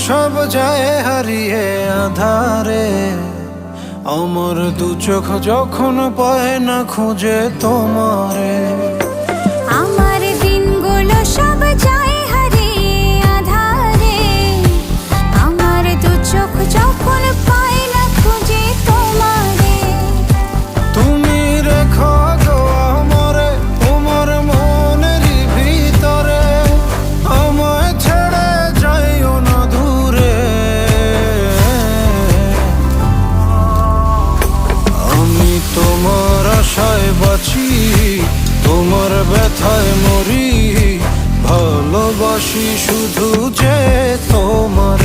সব যায় হারিয়ে আধারে, আমার দু চোখ যখন পায় না খুঁজে তোমারে। আমার দিনগুলো সব যায় হারিয়ে আঁধারে, আমার দু চোখ যখন পায় না খুঁজে তোমারে। তুমি রেখো গো আমারে তোমার মনেরই ভিতরে, আমায় ছেড়ে যাইও না দূরে। আমি তোমার আশায় বাঁচি, তোমার ব্যথায় মরি, ভালোবাসি শুধু যে তোমার।